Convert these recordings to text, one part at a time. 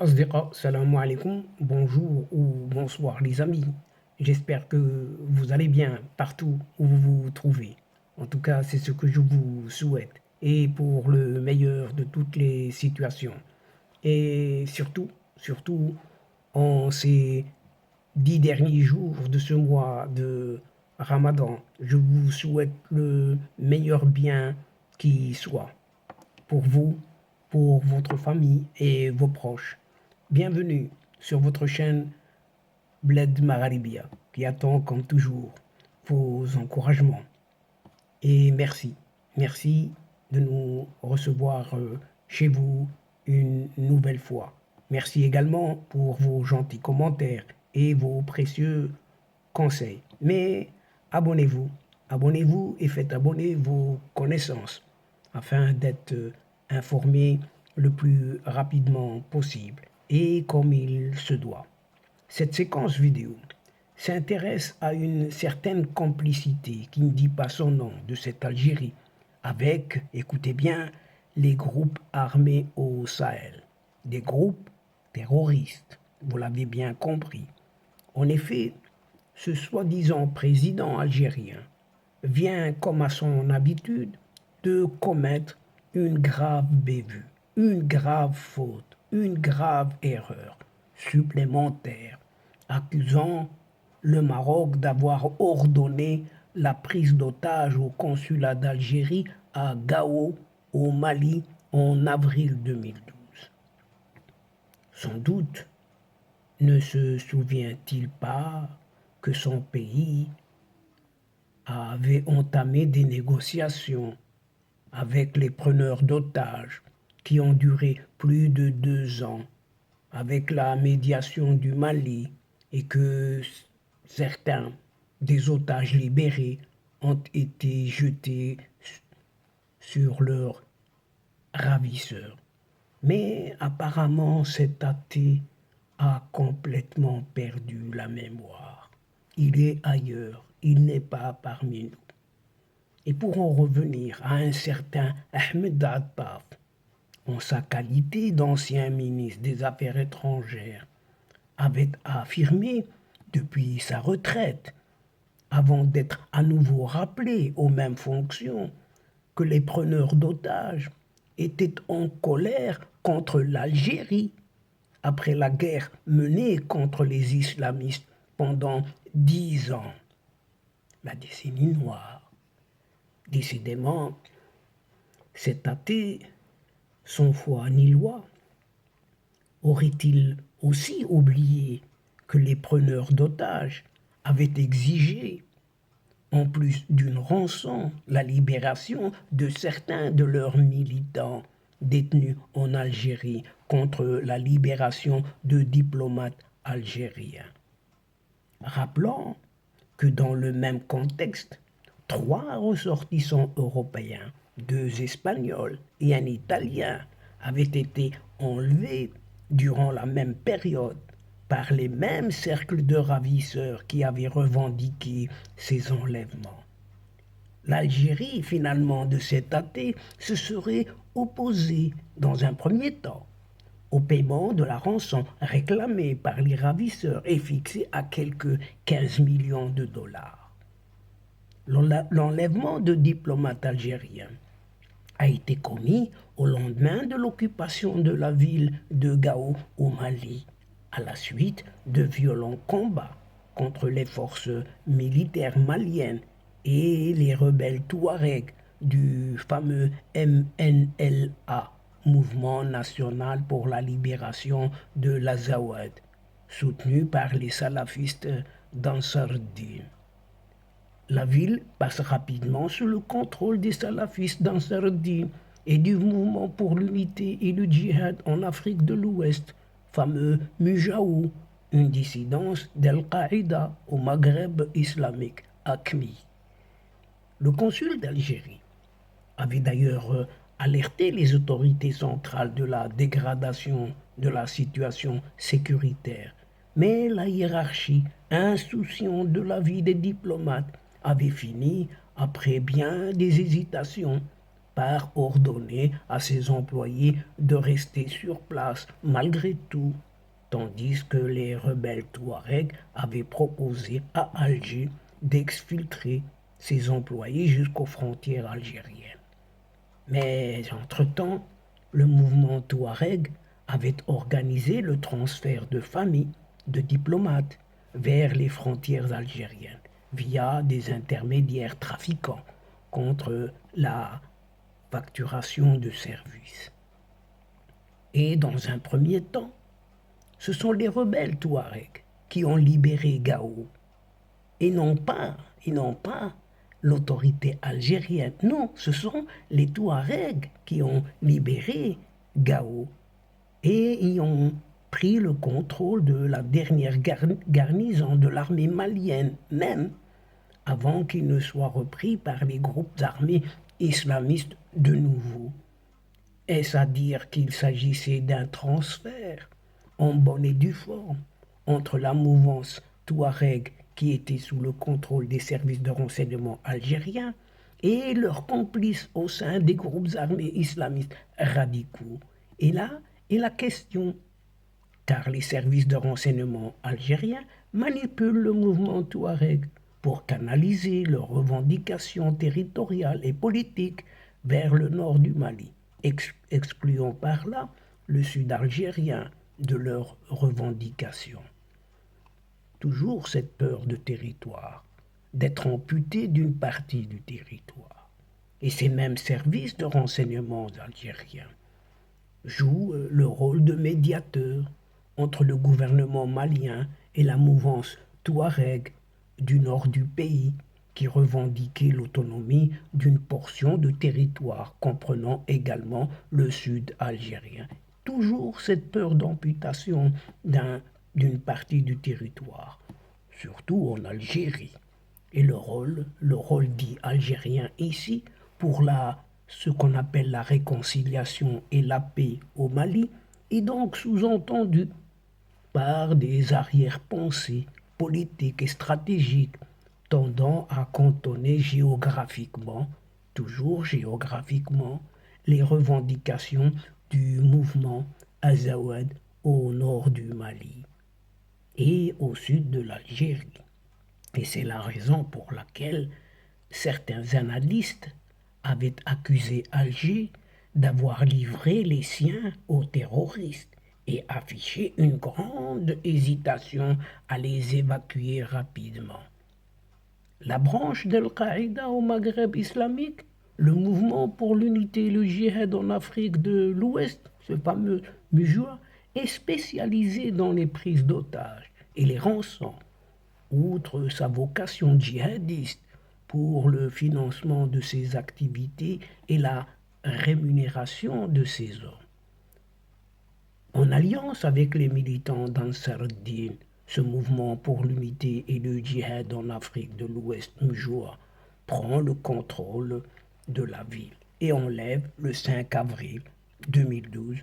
أصدقاء salam alaikum, bonjour ou bonsoir les amis. J'espère que vous allez bien partout où vous vous trouvez. En tout cas, c'est ce que je vous souhaite et pour le meilleur de toutes les situations. Et surtout en ces 10 derniers jours de ce mois de Ramadan, je vous souhaite le meilleur bien qui soit pour vous, pour votre famille et vos proches. Bienvenue sur votre chaîne Bled Maralibia qui attend comme toujours vos encouragements. Et merci de nous recevoir chez vous une nouvelle fois. Merci également pour vos gentils commentaires et vos précieux conseils. Mais abonnez-vous, abonnez-vous et faites abonner vos connaissances afin d'être informés le plus rapidement possible et comme il se doit. Cette séquence vidéo s'intéresse à une certaine complicité qui ne dit pas son nom de cette Algérie avec, écoutez bien, les groupes armés au Sahel, des groupes terroristes, vous l'avez bien compris. En effet, ce soi-disant président algérien vient, comme à son habitude, de commettre une grave bévue, une grave faute, une grave erreur supplémentaire, accusant le Maroc d'avoir ordonné la prise d'otages au consulat d'Algérie à Gao, au Mali, en avril 2012. Sans doute ne se souvient-il pas que son pays avait entamé des négociations avec les preneurs d'otages qui ont duré plus de 2 ans avec la médiation du Mali et que certains des otages libérés ont été jetés sur leurs ravisseurs. Mais apparemment cet athée a complètement perdu la mémoire. Il est ailleurs, il n'est pas parmi nous. Et pour en revenir à un certain Ahmed Attaf, en sa qualité d'ancien ministre des Affaires étrangères, avait affirmé depuis sa retraite, avant d'être à nouveau rappelé aux mêmes fonctions, que les preneurs d'otages étaient en colère contre l'Algérie après la guerre menée contre les islamistes pendant 10 ans, la décennie noire. Décidément, cet athée, sans foi ni loi, aurait-il aussi oublié que les preneurs d'otages avaient exigé, en plus d'une rançon, la libération de certains de leurs militants détenus en Algérie contre la libération de diplomates algériens. Rappelons que dans le même contexte, 3 ressortissants européens, 2 Espagnols et un Italien avaient été enlevés durant la même période par les mêmes cercles de ravisseurs qui avaient revendiqué ces enlèvements. L'Algérie, finalement, de cet athée, se serait opposée, dans un premier temps, au paiement de la rançon réclamée par les ravisseurs et fixée à quelques 15 millions de dollars. L'enlèvement de diplomates algériens a été commis au lendemain de l'occupation de la ville de Gao au Mali, à la suite de violents combats contre les forces militaires maliennes et les rebelles touaregs du fameux MNLA, Mouvement national pour la libération de l'Azawad, soutenu par les salafistes d'Ansar Din. La ville passe rapidement sous le contrôle des salafistes d'Ansar Din et du mouvement pour l'unité et le djihad en Afrique de l'Ouest, fameux Mujaou, une dissidence d'Al-Qaïda au Maghreb islamique, AQMI. Le consul d'Algérie avait d'ailleurs alerté les autorités centrales de la dégradation de la situation sécuritaire. Mais la hiérarchie, insouciante de la vie des diplomates, avait fini, après bien des hésitations, par ordonner à ses employés de rester sur place malgré tout, tandis que les rebelles Touaregs avaient proposé à Alger d'exfiltrer ses employés jusqu'aux frontières algériennes. Mais entre-temps, le mouvement Touareg avait organisé le transfert de familles, de diplomates, vers les frontières algériennes via des intermédiaires trafiquants contre la facturation de services. Et dans un premier temps, ce sont les rebelles Touaregs qui ont libéré Gao et non pas l'autorité algérienne. Non, ce sont les Touaregs qui ont libéré Gao et y ont pris le contrôle de la dernière garnison de l'armée malienne, même avant qu'il ne soit repris par les groupes armés islamistes de nouveau. Est-ce à dire qu'il s'agissait d'un transfert en bonne et due forme entre la mouvance Touareg qui était sous le contrôle des services de renseignement algériens et leurs complices au sein des groupes armés islamistes radicaux? Et là est la question, car les services de renseignement algériens manipulent le mouvement Touareg pour canaliser leurs revendications territoriales et politiques vers le nord du Mali, excluant par là le sud algérien de leurs revendications. Toujours cette peur de territoire, d'être amputé d'une partie du territoire. Et ces mêmes services de renseignement algériens jouent le rôle de médiateur entre le gouvernement malien et la mouvance Touareg du nord du pays qui revendiquait l'autonomie d'une portion de territoire comprenant également le sud algérien. Toujours cette peur d'amputation d'une partie du territoire, surtout en Algérie. Et le rôle dit algérien ici, pour ce qu'on appelle la réconciliation et la paix au Mali, est donc sous-entendu par des arrière-pensées politiques et stratégiques tendant à cantonner géographiquement, toujours géographiquement, les revendications du mouvement Azawad au nord du Mali et au sud de l'Algérie. Et c'est la raison pour laquelle certains analystes avaient accusé Alger d'avoir livré les siens aux terroristes et affiché une grande hésitation à les évacuer rapidement. La branche d'Al-Qaïda au Maghreb islamique, le mouvement pour l'unité et le djihad en Afrique de l'Ouest, ce fameux MUJOA, est spécialisé dans les prises d'otages et les rançons, outre sa vocation djihadiste pour le financement de ses activités et la rémunération de ses hommes. En alliance avec les militants d'Ansar ad-Din, ce mouvement pour l'unité et le djihad en Afrique de l'Ouest, MJOA, prend le contrôle de la ville et enlève le 5 avril 2012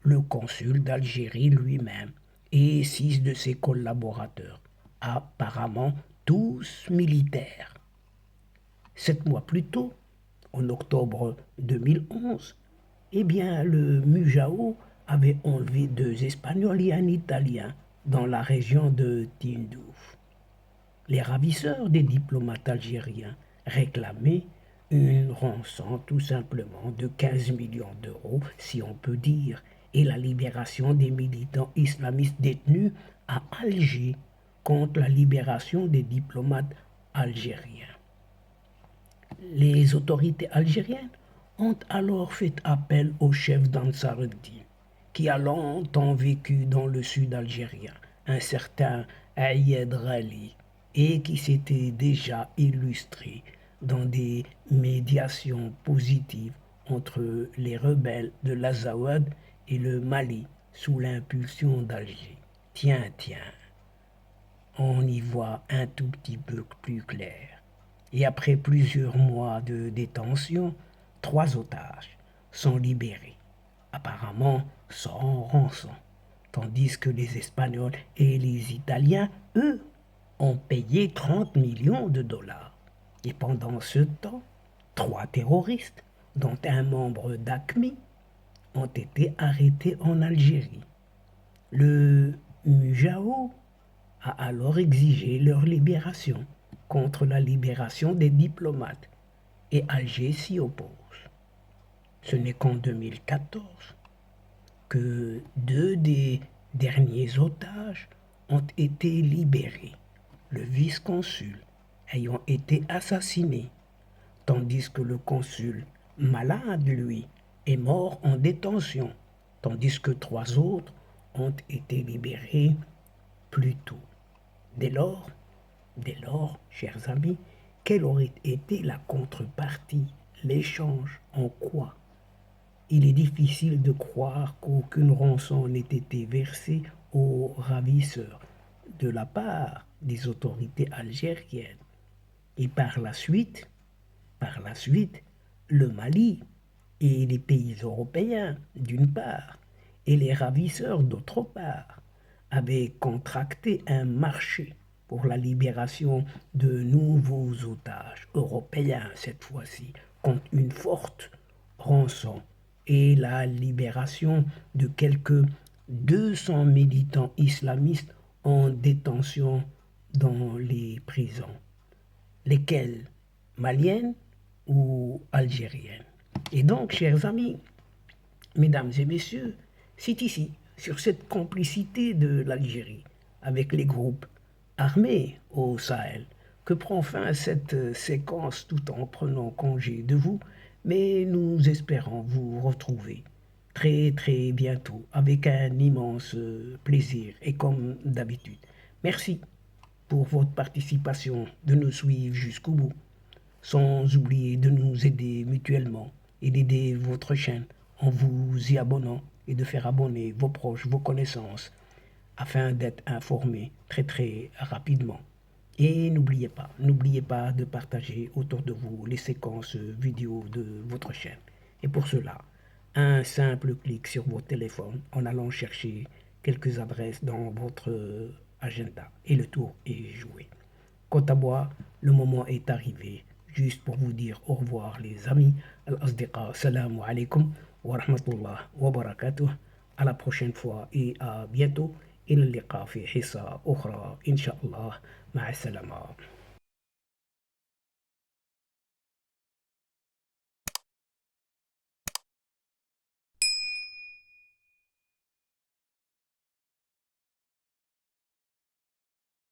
le consul d'Algérie lui-même et 6 de ses collaborateurs, apparemment tous militaires. 7 mois plus tôt, en octobre 2011, le MUJAO avait enlevé 2 Espagnols et un Italien dans la région de Tindouf. Les ravisseurs des diplomates algériens réclamaient une rançon tout simplement de 15 millions d'euros, si on peut dire, et la libération des militants islamistes détenus à Alger contre la libération des diplomates algériens. Les autorités algériennes ont alors fait appel au chef d'Ansar ad-Din, qui a longtemps vécu dans le sud algérien, un certain Ayed Rali, et qui s'était déjà illustré dans des médiations positives entre les rebelles de l'Azawad et le Mali sous l'impulsion d'Alger. Tiens, on y voit un tout petit peu plus clair. Et après plusieurs mois de détention, 3 otages sont libérés, apparemment sans rançon, tandis que les Espagnols et les Italiens, eux, ont payé 30 millions de dollars. Et pendant ce temps, 3 terroristes dont un membre d'AQMI, ont été arrêtés en Algérie. Le MUJAO a alors exigé leur libération contre la libération des diplomates et Alger s'y oppose. Ce n'est qu'en 2014 que deux des derniers otages ont été libérés, le vice-consul ayant été assassiné, tandis que le consul malade, lui, est mort en détention, tandis que trois autres ont été libérés plus tôt. Dès lors, chers amis, quelle aurait été la contrepartie, l'échange en quoi? Il est difficile de croire qu'aucune rançon n'ait été versée aux ravisseurs de la part des autorités algériennes. Et par la suite, le Mali et les pays européens, d'une part, et les ravisseurs, d'autre part, avaient contracté un marché pour la libération de nouveaux otages européens, cette fois-ci, contre une forte rançon et la libération de quelques 200 militants islamistes en détention dans les prisons, lesquelles maliennes ou algériennes. Et donc, chers amis, mesdames et messieurs, c'est ici, sur cette complicité de l'Algérie avec les groupes armés au Sahel, que prend fin cette séquence tout en prenant congé de vous, mais nous espérons vous retrouver très très bientôt avec un immense plaisir et comme d'habitude. Merci pour votre participation, de nous suivre jusqu'au bout, sans oublier de nous aider mutuellement et d'aider votre chaîne en vous y abonnant et de faire abonner vos proches, vos connaissances, afin d'être informés très très rapidement. Et n'oubliez pas de partager autour de vous les séquences vidéo de votre chaîne. Et pour cela, un simple clic sur votre téléphone en allant chercher quelques adresses dans votre agenda. Et le tour est joué. Quant à moi, le moment est arrivé juste pour vous dire au revoir les amis. Al-Asdiqa, salam alaikum wa rahmatullah wa barakatuh. À la prochaine fois et à bientôt. إلى اللقاء في حصة أخرى إن شاء الله مع السلامة.